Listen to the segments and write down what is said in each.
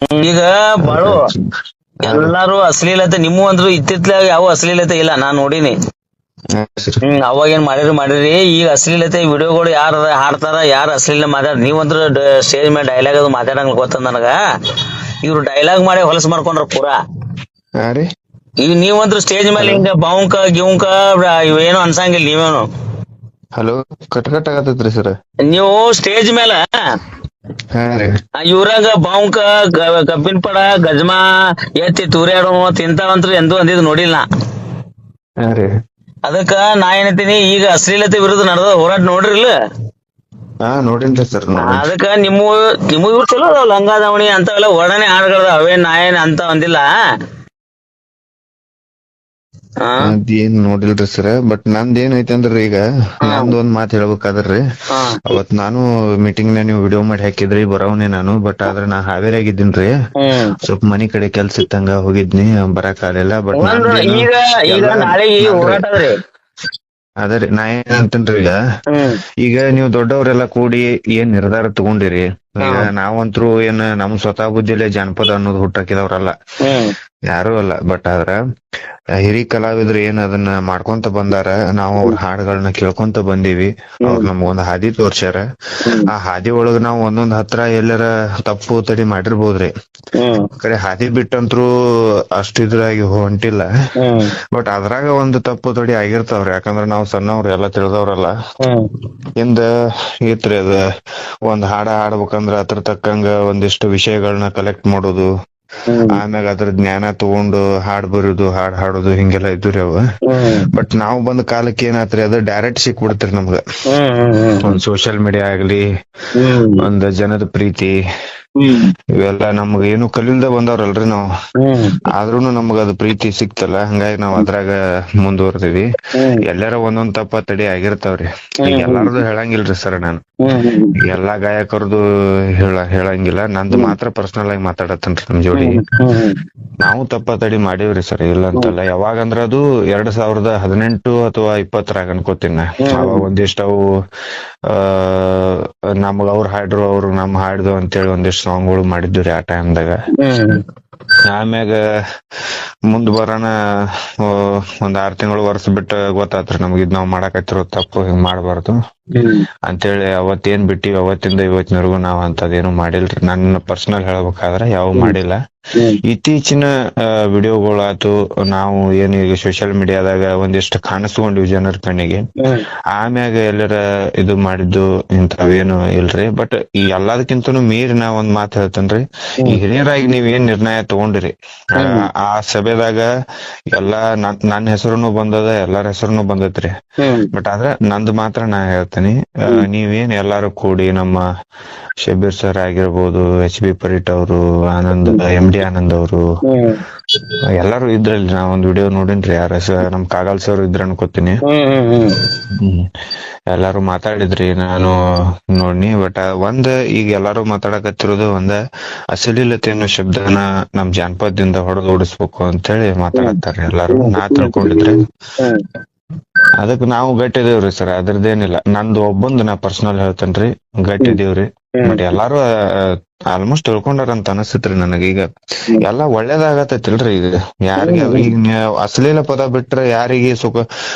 ಈಗ ಬಾಳು ಎಲ್ಲಾರು ಅಶ್ಲೀಲತೆ ನಿಮ್ಮ ಅಂದ್ರು ಇತ್ತಿತ್ಲಾಗ ಯಾವ ಅಶ್ಲೀಲತೆ ಇಲ್ಲ ನಾನ್ ನೋಡಿನಿ. ಅವಾಗ ಏನ್ ಮಾಡಿರಿ ಈಗ ಅಶ್ಲೀಲತೆ ವಿಡಿಯೋಗಳು ಯಾರ ಹಾಡ್ತಾರ, ಯಾರ ಅಶ್ಲೀಲ ಮಾತಾಡ. ನೀವಂದ್ರು ಸ್ಟೇಜ್ ಮೇಲೆ ಡೈಲಾಗ್ ಅದು ಮಾತಾಡಂಗ್ ಗೊತ್ತದ ನನಗ. ಇವ್ರು ಡೈಲಾಗ್ ಮಾಡಿ ಹೊಲಸ್ ಮಾಡ್ಕೊಂಡ್ರ ಪೂರಾ. ಈಗ ನೀವಂದ್ರು ಸ್ಟೇಜ್ ಮೇಲೆ ಹಿಂಗ ಬಾವುಂಕ ಗಿವುಂಕ ಇವೇನು ಅನ್ಸಂಗಿಲ್ಲ ನೀವೇನು. ಹಲೋ, ಕಟ್ ಆಗತೈತ್ರಿ ಸರ್. ನೀವು ಸ್ಟೇಜ್ ಮೇಲ ಇವ್ರಾಗ ಬಾವುಂಕ ಕಬ್ಬಿನ ಪಡ ಗಜ್ಮಾ ಎತ್ತಿ ತೂರ್ಯಾಡೋ ತಿಂತಾವಂತ್ರು ಎಂದೂ ಅಂದಿದ್ ನೋಡಿಲ್ಲ. ಅದಕ್ಕ ನಾ ಏನಂತೀನಿ, ಈಗ ಅಶ್ಲೀಲತೆ ವಿರುದ್ಧ ನಡೆದ ಹೋರಾಟ ನೋಡ್ರಿಲ್ಲ. ನೋಡಿನ್ರಿ ಸರ್. ಅದಕ್ಕ ನಿಮ್ಮ ಇವ್ರು ಚಲೋ ಅದಾವ, ಲಂಗ ದಾವಣಿ ಅಂತವೆಲ್ಲ ಒಡನೆ ಹಾಡ್ಗಳದ, ಅವೇನ್ ನಾ ಏನ್ ಅಂತ ಅಂದಿಲ್ಲ. ಅದೇನ್ ನೋಡಿಲ್ರಿ ಸರ್. ಬಟ್ ನಂದ್ ಏನೈತಿ ಅಂದ್ರಿ, ಈಗ ನಂದ್ ಒಂದ್ ಮಾತ್ ಹೇಳ್ಬೇಕಾದ್ರಿ, ಅವತ್ ನಾನು ಮೀಟಿಂಗ್ ನ ನೀವು ವಿಡಿಯೋ ಮಾಡಿ ಹಾಕಿದ್ರಿ, ಬರವನೆ ನಾನು. ಬಟ್ ಆದ್ರೆ ನಾ ಹಾವೇರಿಯಾಗಿದ್ದೀನ್ರಿ, ಸ್ವಲ್ಪ ಮನಿ ಕಡೆ ಕೆಲ್ಸ ಇತ್ತಂಗ ಹೋಗಿದ್ನಿ, ಬರಕ್ ಆಗ್ಲಿಲ್ಲ. ಬಟ್ ಅದ್ರಿ ನಾ ಏನಂತನ್ರಿ, ಈಗ ನೀವು ದೊಡ್ಡವರೆಲ್ಲ ಕೂಡಿ ಏನ್ ನಿರ್ಧಾರ ತಗೊಂಡಿರಿ. ಈಗ ನಾವಂತ್ರು ಏನ್ ನಮ್ ಸ್ವತಃ ಬುದ್ಧಿಲೇ ಜಾನಪದ ಅನ್ನೋದು ಹುಟ್ಟಾಕಿದವ್ರಲ್ಲ, ಯಾರು ಅಲ್ಲ. ಬಟ್ ಆದ್ರ ಹಿರಿ ಕಲಾವಿದ್ರು ಏನ್ ಅದನ್ನ ಮಾಡ್ಕೊಂತ ಬಂದಾರ, ನಾವು ಅವ್ರ ಹಾಡುಗಳನ್ನ ಕೇಳ್ಕೊಂತ ಬಂದೀವಿ. ಅವ್ರ ನಮ್ಗೊಂದ್ ಹಾದಿ ತೋರ್ಸ್ಯಾರ. ಆ ಹಾದಿ ಒಳಗ ನಾವ್ ಒಂದೊಂದ್ ಹತ್ರ ಎಲ್ಲರ ತಪ್ಪು ತಡಿ ಮಾಡಿರ್ಬೋದ್ರಿ. ಕಡೆ ಹಾದಿ ಬಿಟ್ಟಂತ್ರು ಅಷ್ಟಿದ್ರಾಗಿ ಹೊಂಟಿಲ್ಲ. ಬಟ್ ಅದ್ರಾಗ ಒಂದು ತಪ್ಪು ತಡಿ ಆಗಿರ್ತಾವ್ರಿ. ಯಾಕಂದ್ರ ನಾವ್ ಸಣ್ಣವ್ರು ಎಲ್ಲ ತಿಳಿದವ್ರಲ್ಲ. ಹಿಂದ ಇತ್ರಿ ಅದ ಒಂದ್ ಹಾಡ ಹಾಡ್ಬೇಕಂದ್ರ ಅದ್ರ ತಕ್ಕಂಗ ಒಂದಿಷ್ಟು ವಿಷಯಗಳನ್ನ ಕಲೆಕ್ಟ್ ಮಾಡೋದು, ಆಮ್ಯಾಗ ಅದ್ರ ಜ್ಞಾನ ತಗೊಂಡು ಹಾಡ್ ಬರೋದು, ಹಾಡ್ ಹಾಡೋದು, ಹಿಂಗೆಲ್ಲಾ ಇದ್ದುರಿ ಅವ. ಬಟ್ ನಾವ್ ಬಂದ ಕಾಲಕ್ಕೆ ಏನಾತ್ರಿ, ಅದು ಡೈರೆಕ್ಟ್ ಸಿಕ್ಬಿಡ್ತ್ರಿ ನಮ್ಗ. ಒಂದ್ ಸೋಷಿಯಲ್ ಮೀಡಿಯಾ ಆಗ್ಲಿ, ಒಂದ್ ಜನದ ಪ್ರೀತಿ, ಇವೆಲ್ಲ ನಮ್ಗ ಏನು ಕಲಿಲ್ದ ಬಂದವ್ರಲ್ರಿ ನಾವು. ಆದ್ರೂನು ನಮ್ಗ ಅದು ಪ್ರೀತಿ ಸಿಕ್ತಲ್ಲ, ಹಂಗಾಗಿ ನಾವ್ ಅದ್ರಾಗ ಮುಂದುವರ್ದಿವಿ. ಎಲ್ಲಾರ ಒಂದೊಂದ್ ತಪ್ಪ ತಡಿ ಆಗಿರ್ತಾವ್ರಿ. ಈಗ ಎಲ್ಲಾರ್ದು ಹೇಳಂಗಿಲ್ರಿ ಸರ್ ನಾನು, ಎಲ್ಲಾ ಗಾಯಕರದು ಹೇಳಂಗಿಲ್ಲ. ನಂದು ಮಾತ್ರ ಪರ್ಸನಲ್ ಆಗಿ ಮಾತಾಡತ್ತೇನ್ರಿ ನಮ್ ಜೋಡಿ. ನಾವು ತಪ್ಪ ತಡಿ ಮಾಡೀವ್ರಿ ಸರ್, ಇಲ್ಲ ಅಂತಲ್ಲ. ಯಾವಾಗಂದ್ರ ಅದು 2018 ಅಥವಾ 20 ಅನ್ಕೋತೀನಿ. ಅವಾಗ ಒಂದಿಷ್ಟ ಅವು ನಮ್ಗ ಅವ್ರು ಹಾಡ್ರು, ಅವ್ರು ನಮ್ ಹಾಡ್ದು ಅಂತೇಳಿ ಒಂದಿಷ್ಟು ಸಾಂಗ್ಗಳು ಮಾಡಿದ್ವಿ ಆ ಟೈಮ್ದಾಗ. ಆಮ್ಯಾಗ ಮುಂದ್ ಬರೋಣ ಒಂದ್ 6 ತಿಂಗಳು ವರ್ಷ ಬಿಟ್ಟ ಗೊತ್ತಾತ್ರಿ ನಮ್ಗ ಇದ್ ನಾವ್ ಮಾಡಾಕತ್ತಿರೋ ತಪ್ಪು, ಹಿಂಗ್ ಮಾಡ್ಬಾರ್ದು ಅಂತೇಳಿ ಅವತ್ತೇನ್ ಬಿಟ್ಟಿವಿ, ಅವತ್ತಿಂದ ಇವತ್ತಿನವರೆಗೂ ನಾವ್ ಅಂತದೇನು ಮಾಡಿಲ್ರಿ. ನನ್ನ ಪರ್ಸನಲ್ ಹೇಳ್ಬೇಕಾದ್ರ ಯಾವ ಮಾಡಿಲ್ಲ. ಇತ್ತೀಚಿನ ವಿಡಿಯೋಗಳಾತು, ನಾವು ಏನು ಈಗ ಸೋಷಿಯಲ್ ಮೀಡಿಯಾದಾಗ ಒಂದಿಷ್ಟು ಕಾಣಿಸ್ಕೊಂಡಿವಿ ಜನರ ಕಣ್ಣಿಗೆ, ಆಮ್ಯಾಗ ಎಲ್ಲರ ಇದು ಮಾಡಿದ್ದು ಇಂಥವೇನು ಇಲ್ರಿ. ಬಟ್ ಈ ಎಲ್ಲದಕ್ಕಿಂತನೂ ಮೀರಿ ನಾ ಒಂದ್ ಮಾತು ಹೇಳ್ತೇನ್ರಿ, ಈ ಹಿರಿಯರಾಗಿ ನೀವ್ ಏನ್ ನಿರ್ಣಯ ತಗೊಂಡಿರಿ ಆ ಸಭೆದಾಗ ಎಲ್ಲಾ ನನ್ನ ಹೆಸರುನು ಬಂದದ, ಎಲ್ಲಾರ ಹೆಸರುನು ಬಂದತ್ರಿ. ಬಟ್ ಆದ್ರ ನಂದು ಮಾತ್ರ ನಾ ಹೇಳ್ತೇನಿ, ನೀವೇನ್ ಎಲ್ಲಾರು ಕೂಡಿ ನಮ್ಮ ಶಬೀರ್ ಸರ್ ಆಗಿರ್ಬೋದು, HB ಪರೀಟ್ ಅವರು, MD ಆನಂದ್ ಅವರು, ಎಲ್ಲಾರು ಇದ್ರಲ್ಲಿ. ನಾ ಒಂದ್ ವಿಡಿಯೋ ನೋಡಿನ್ರಿ, ಯಾರ ನಮ್ ಕಾಗಲ್ ಸರ್ ಇದ್ರ ಅನ್ಕೋತೀನಿ. ಎಲ್ಲಾರು ಮಾತಾಡಿದ್ರಿ, ನಾನು ನೋಡ್ನಿ. ಬಟ್ ಒಂದ್ ಈಗ ಎಲ್ಲಾರು ಮಾತಾಡಕತ್ತಿರೋದು ಒಂದ ಅಶ್ಲೀಲತೆ ಅನ್ನೋ ಶಬ್ದನ ನಮ್ ಜಾನಪದದಿಂದ ಹೊಡೆದು ಓಡಿಸ್ಬೇಕು ಅಂತ ಹೇಳಿ ಮಾತಾಡತ್ತಾರೆ ಎಲ್ಲಾರು. ನಾ ತಿಳ್ಕೊಂಡಿದ್ರಿ ಅದಕ್ ನಾವು ಗಟ್ಟಿದೇವ್ರಿ ಸರ್, ಅದ್ರದ್ದೇನಿಲ್ಲ. ನಂದು ಒಬ್ಬಂದು ನಾ ಪರ್ಸನಲ್ ಹೇಳ್ತೇನ್ರಿ, ಗಟ್ಟಿದೇವ್ರಿ. ಬಟ್ ಎಲ್ಲಾರು ಆಲ್ಮೋಸ್ಟ್ ತಿಳ್ಕೊಂಡಾರ ಅಂತ ಅನಸ್ತೈತ್ರಿ ನನಗ. ಈಗ ಎಲ್ಲಾ ಒಳ್ಳೇದಾಗತ್ತೈತಿಲ್ರಿ. ಈಗ ಯಾರಿಗೆ ಈಗ ಅಶ್ಲೀಲ ಪದ ಬಿಟ್ರೆ ಯಾರಿಗೆ ಸುಖ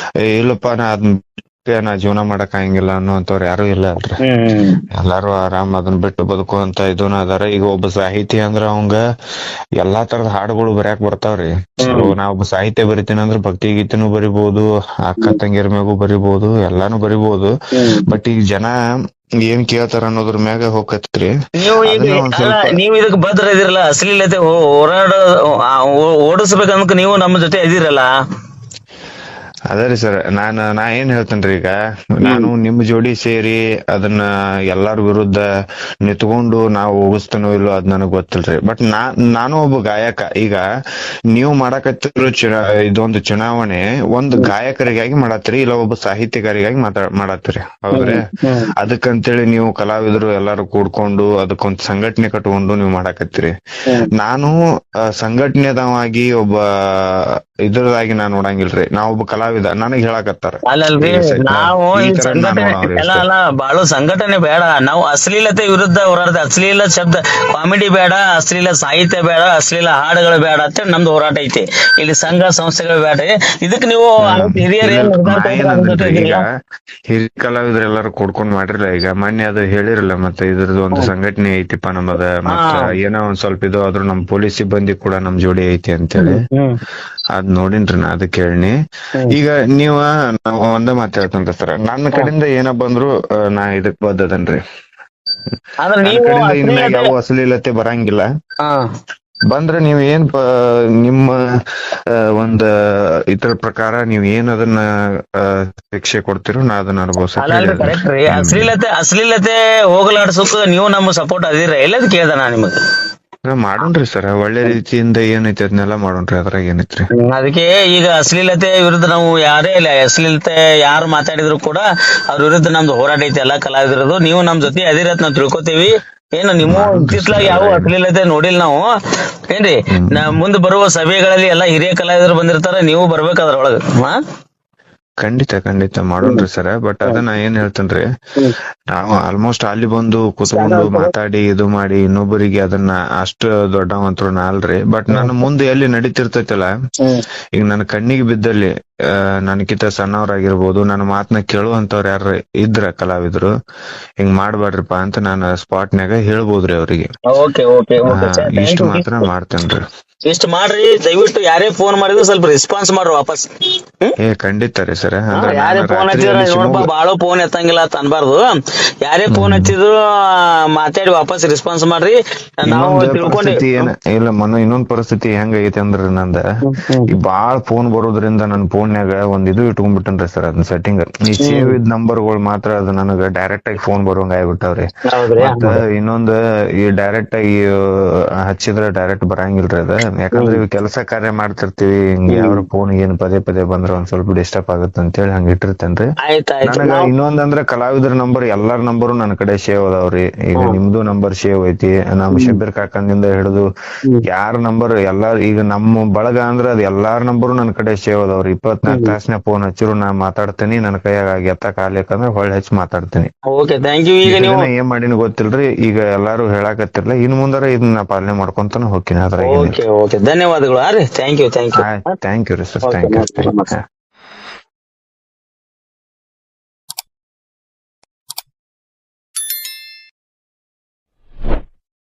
ಇಲ್ಲಪ್ಪ, ನಾ ಜೀವನ ಮಾಡಕ್ ಆಗಂಗಿಲ್ಲ ಅನ್ನೋಂತವ್ರು ಯಾರು ಇಲ್ಲ ಅಲ್ರಿ. ಎಲ್ಲಾರು ಆರಾಮ್ ಅದನ್ನ ಬಿಟ್ಟು ಬದುಕುವಂತ ಇದನ್ನ ಅದಾರ. ಈಗ ಒಬ್ಬ ಸಾಹಿತಿ ಅಂದ್ರ ಅವಂಗ ಎಲ್ಲಾ ತರದ ಹಾಡುಗಳು ಬರ್ಯಾಕ್ ಬರ್ತಾವ್ರಿ. ನಾ ಒಬ್ಬ ಸಾಹಿತ್ಯ ಬರಿತೀನಿ ಅಂದ್ರ ಭಕ್ತಿ ಗೀತೆನೂ ಬರಿಬಹುದು, ಅಕ್ಕ ತಂಗಿಯರ ಮ್ಯಾಗೂ ಬರಿಬಹುದು, ಎಲ್ಲಾನು ಬರಿಬಹುದು. ಬಟ್ ಈಗ ಜನ ಏನ್ ಕೇಳ್ತಾರ ಅನ್ನೋದ್ರ ಮ್ಯಾಗ ಹೋಗತ್ರಿ. ನೀವು ಇದಕ್ ಭದ್ರ ಇದೀರಲ್ಲ, ಅಶ್ಲೀಲತೆ ಓಡಿಸ್ಬೇಕಂದ್ರ ನೀವು ನಮ್ಮ ಜೊತೆ ಇದೀರಲ್ಲ. ಅದರಿ ಸರ್, ನಾ ಏನ್ ಹೇಳ್ತೇನ್ರಿ, ಈಗ ನಾನು ನಿಮ್ ಜೋಡಿ ಸೇರಿ ಅದನ್ನ ಎಲ್ಲಾರ ವಿರುದ್ಧ ನಿತ್ಕೊಂಡು ನಾವು ಹೋಗಿಸ್ತೇನೋ ಇಲ್ಲೋ ಅದ್ ನನಗ್ ಗೊತ್ತಿಲ್ರಿ. ಬಟ್ ನಾನು ಒಬ್ಬ ಗಾಯಕ. ಈಗ ನೀವು ಮಾಡಕತ್ತಿರೋ ಇದೊಂದು ಚುನಾವಣೆ ಒಂದು ಗಾಯಕರಿಗಾಗಿ ಮಾಡತ್ತೀರಿ, ಇಲ್ಲ ಒಬ್ಬ ಸಾಹಿತ್ಯಗಾರಿಗಾಗಿ ಮಾಡತ್ತೀರಿ, ಹೌದ್ರಿ? ಅದಕ್ಕಂತೇಳಿ ನೀವು ಕಲಾವಿದರು ಎಲ್ಲಾರು ಕೂಡ್ಕೊಂಡು ಅದಕ್ಕೊಂದ್ ಸಂಘಟನೆ ಕಟ್ಕೊಂಡು ನೀವು ಮಾಡಕತ್ತೀರಿ. ನಾನು ಸಂಘಟನೆದವಾಗಿ ಒಬ್ಬ ಇದ್ರದಾಗಿ ನಾನ್ ನೋಡಂಗಿಲ್ರಿ. ನಾವೊಬ್ಬ ಕಲಾವಿದ ಕಲಾವಿದ ನನಗ್ ಹೇಳಕತ್ತಾರ ಅಲ್ಲಲ್ರಿ ನಾವು ಈ ಈ ತರ ನಾನು ಸಂಘಟನೆ ಅವ್ರಿಗೆ ಅಲ್ಲ ಅಲ್ಲ ಬಾಳು ಸಂಘಟನೆ ಬೇಡ. ನಾವು ಅಶ್ಲೀಲತೆ ವಿರುದ್ಧ ಹೋರಾಡ್ತ, ಅಶ್ಲೀಲ ಶಬ್ದ ಕಾಮಿಡಿ ಬೇಡ, ಅಶ್ಲೀಲ ಸಾಹಿತ್ಯ ಬೇಡ, ಅಶ್ಲೀಲ ಹಾಡುಗಳು ಬೇಡ ಅಂತ ನಮ್ದು ಹೋರಾಟ ಐತಿ. ಇಲ್ಲಿ ಸಂಘ ಸಂಸ್ಥೆಗಳು ಬೇಡ. ಇದಕ್ ನೀವು ಹಿರಿಯರು ಏನ್ ನಿರ್ಧಾರ ತಗೊಂಡ್ರೆ ಅದ್ರ ಜೊತೆ ಈಗ ಇದ್ದೀರಾ? ಹಿರಿಯ ಕಲಾವಿದ್ರು ಎಲ್ಲಾರು ಕೂಡ್ಕೊಂಡ್ ಮಾಡಿರಲ್ಲ. ಈಗ ಮೊನ್ನೆ ಅದು ಹೇಳಿರಲ್ಲ, ಮತ್ತೆ ಇದ್ರದ್ದು ಒಂದು ಸಂಘಟನೆ ಐತಿಪ್ಪ ನಮ್ಮದ, ಮತ್ತ ಏನೋ ಒಂದ್ ಸ್ವಲ್ಪ ಇದು ಆದ್ರೂ ನಮ್ ಪೊಲೀಸ್ ಸಿಬ್ಬಂದಿ ಕೂಡ ನಮ್ ಜೋಡಿ ಐತಿ ಅಂತೇಳಿ ಅದ್ ನೋಡಿನ್ರಿ ನಾ, ಅದಕ್ಕೆ ಹೇಳಿ. ಈಗ ನೀವ ಒಂದ ಮಾತು ಹೇಳ್ತಂತ ಸರ್, ನನ್ನ ಕಡೆಯಿಂದ ಏನ ಬಂದ್ರು ನಾ ಇದಕ್ ಬದ್ದದನ್ರಿ. ಆದ್ರೆ ನನ್ನ ನೀವು ಕಡೆಯಿಂದ ಇನ್ಮ್ಯಾಗ ಯಾವ ಅಶ್ಲೀಲತೆ ಬರಂಗಿಲ್ಲ. ಬಂದ್ರೆ ನೀವ್ ಏನ್ ನಿಮ್ಮ ಒಂದ್ ಇದ್ರ ಪ್ರಕಾರ ನೀವ್ ಏನ್ ಅದನ್ನ ಶಿಕ್ಷೆ ಕೊಡ್ತಿರೋ ನಾ ಅದನ್ನ ಅಲ್ರಿ ಕರೆಕ್ಟ್ ರೀ. ಅಶ್ಲೀಲತೆ ಹೋಗಲಾಡ್ಸಕ್ ನೀವು ನಮ್ಮ ಸಪೋರ್ಟ್ ಅದಿರ ಎಲ್ಲದ್ ಕೇಳ್ದ ನಾ ನಿಮಗ್. ಮಾಡೋಣ್ರಿ ಸರ್, ಒಳ್ಳೆ ರೀತಿಯಿಂದ ಏನೈತಿ ಅದನ್ನೆಲ್ಲ ಮಾಡೋಣ್ರಿ, ಅದ್ರಾಗ ಏನೈತ್ರಿ. ಅದಕ್ಕೆ ಈಗ ಅಶ್ಲೀಲತೆ ವಿರುದ್ಧ ನಾವು ಯಾರೇ ಇಲ್ಲ, ಅಶ್ಲೀಲತೆ ಯಾರು ಮಾತಾಡಿದ್ರು ಕೂಡ ಅವ್ರ ವಿರುದ್ಧ ನಮ್ದು ಹೋರಾಟ ಐತಿ ಎಲ್ಲಾ ಕಲಾವಿದರದು. ನೀವು ನಮ್ ಜೊತೆ ಅದಿರತ್ ನಾವ್ ತಿಳ್ಕೊತೀವಿ. ಏನು ನಿಮ್ಮ ಇತ್ತಿತ್ಲಾಗ ಯಾವ ಅಶ್ಲೀಲತೆ ನೋಡಿಲ್ ನಾವು ಏನ್ರಿ. ಮುಂದೆ ಬರುವ ಸಭೆಗಳಲ್ಲಿ ಎಲ್ಲಾ ಹಿರಿಯ ಕಲಾವಿದರು ಬಂದಿರ್ತಾರ, ನೀವು ಬರ್ಬೇಕ ಅದ್ರೊಳಗ. ಖಂಡಿತ ಮಾಡೋಣ್ರಿ ಸರ್. ಬಟ್ ಅದನ್ನ ಏನ್ ಹೇಳ್ತೇನ್ರಿ, ನಾವು ಆಲ್ಮೋಸ್ಟ್ ಅಲ್ಲಿ ಬಂದು ಕುತ್ಕೊಂಡು ಮಾತಾಡಿ ಇದು ಮಾಡಿ ಇನ್ನೊಬ್ಬರಿಗೆ ಅದನ್ನ ಅಷ್ಟು ದೊಡ್ಡವಂತರು ನಾ ಅಲ್ರಿ. ಬಟ್ ನನ್ನ ಮುಂದೆ ಎಲ್ಲಿ ನಡೀತಿರ್ತೈತಲ್ಲ, ಈಗ ನನ್ನ ಕಣ್ಣಿಗೆ ಬಿದ್ದಲ್ಲಿ ನನ್ಕಿಂತ ಸಣ್ಣವ್ರಾಗಿರ್ಬೋದು, ನನ್ನ ಮಾತನ್ನ ಕೇಳುವಂತವ್ರ ಯಾರ ಇದ್ರ ಕಲಾವಿದ್ರು ಹಿಂಗ್ ಮಾಡ್ಬಾಡ್ರಿಪಾ ಅಂತ ನಾನು ಸ್ಪಾಟ್ನಾಗ ಹೇಳ್ಬೋದ್ರಿ ಅವ್ರಿಗೆ. ಇಷ್ಟು ಮಾತ್ರ ಮಾಡ್ತೇನ್ರಿ. ಇಷ್ಟ ಮಾಡ್ರಿ, ದಯವಿಟ್ಟು ಯಾರೇ ಫೋನ್ ಮಾಡಿದ್ರು ಸ್ವಲ್ಪ ರೆಸ್ಪಾನ್ಸ್ ಮಾಡ್ರಿ ವಾಪಸ್. ಖಂಡಿತ ರೀ ಸರ್. ಯಾರೇ ಫೋನ್ ಹಚ್ಚಿದ್ರ ನೋಡಪ್ಪ ಬಾಳು ಫೋನ್ ಎತ್ತಂಗಿಲ್ಲ ಅಂತ ಅನ್ಬಾರ್ದು. ಯಾರೇ ಫೋನ್ ಹಚ್ಚಿದ್ರು ಮಾತಾಡಿ ವಾಪಸ್ ರೆಸ್ಪಾನ್ಸ್ ಮಾಡ್ರಿ. ನಾವು ತಿಳ್ಕೊಂಡಿ ಇಲ್ಲ ಇನ್ನೊಂದ್ ಪರಿಸ್ಥಿತಿ ಹೆಂಗ ಐತಿ ಅಂದ್ರ, ನಂದ ಈ ಬಾಳ್ ಫೋನ್ ಬರೋದ್ರಿಂದ ನನ್ ಫೋನ್ಯಾಗ ಒಂದ್ ಇದು ಇಟ್ಕೊಂಡ್ಬಿಟ್ಟನ್ರಿ ಸರ್, ಅದನ್ನ ಸೆಟ್ಟಿಂಗ್. ಈ ಸೇವ್ ಇದ್ ನಂಬರ್ಗಳು ಮಾತ್ರ ಅದು ನನಗ ಡೈರೆಕ್ಟ್ ಆಗಿ ಫೋನ್ ಬರೋಂಗ ಆಗ್ಬಿಟ್ಟವ್ರಿ. ಮತ್ತ ಇನ್ನೊಂದ್ ಈ ಡೈರೆಕ್ಟ್ ಆಗಿ ಹಚ್ಚಿದ್ರ ಡೈರೆಕ್ಟ್ ಬರಂಗಿಲ್ರಿ ಅದ. ಯಾಕಂದ್ರೆ ಇವ್ ಕೆಲಸ ಕಾರ್ಯ ಮಾಡ್ತಿರ್ತೀವಿ, ಹಿಂಗ ಯಾವ್ರ ಫೋನ್ ಏನ್ ಪದೇ ಬಂದ್ರ ಒಂದ್ ಸ್ವಲ್ಪ ಡಿಸ್ಟರ್ಬ್ ಆಗುತ್ತೆ ಅಂತ ಹೇಳಿ ಹಂಗ ಇಟ್ಟಿರ್ತೇನ್ರಿ. ನನಗ ಇನ್ನೊಂದಂದ್ರ ಕಲಾವಿದ್ರ ನಂಬರ್ ಎಲ್ಲಾರ ನಂಬರು ನನ್ನ ಕಡೆ ಸೇವ್ ಅದಾವ್ರಿ. ಈಗ ನಿಮ್ದು ನಂಬರ್ ಸೇವ್ ಐತಿ, ನಮ್ ಶಬ್ಬೀರ್ ಕಾಕಂದಿಂದ ಹಿಡಿದು ಯಾರ ನಂಬರ್ ಎಲ್ಲಾರು, ಈಗ ನಮ್ಮ ಬಳಗ ಅಂದ್ರ ಅದ್ ಎಲ್ಲಾರ ನಂಬರು ನನ್ನ ಕಡೆ ಸೇವ್ ಅದಾವ್ರಿ. 24 ತಾಸನ್ಯಾಗ ಫೋನ್ ಹಚ್ಚಿರು ನಾ ಮಾತಾಡ್ತೇನಿ. ನನ್ನ ಕೈಯಾಗ ಎತ್ತಕ್ ಆಗ್ಲಿಕ್ಕಂದ್ರ ಹೊಳ್ಳಿ ಹಚ್ಚಿ ಮಾತಾಡ್ತೇನಿ. ಏನ್ ಮಾಡೀನಿ ಗೊತ್ತಿಲ್ರಿ. ಈಗ ಎಲ್ಲಾರು ಹೇಳಾಕತ್ತಿರ್ಲ, ಇನ್ ಮುಂದಾರ ಇದನ್ನ ಪಾಲನೆ ಮಾಡ್ಕೊಂತಾನು ಹೋಗ್ತೀನಿ. ಅದ್ರಾಗ ಧನ್ಯವಾದಗಳು. ಥ್ಯಾಂಕ್ ಯು ರೀ ಸರ್, ಥ್ಯಾಂಕ್ ಯು.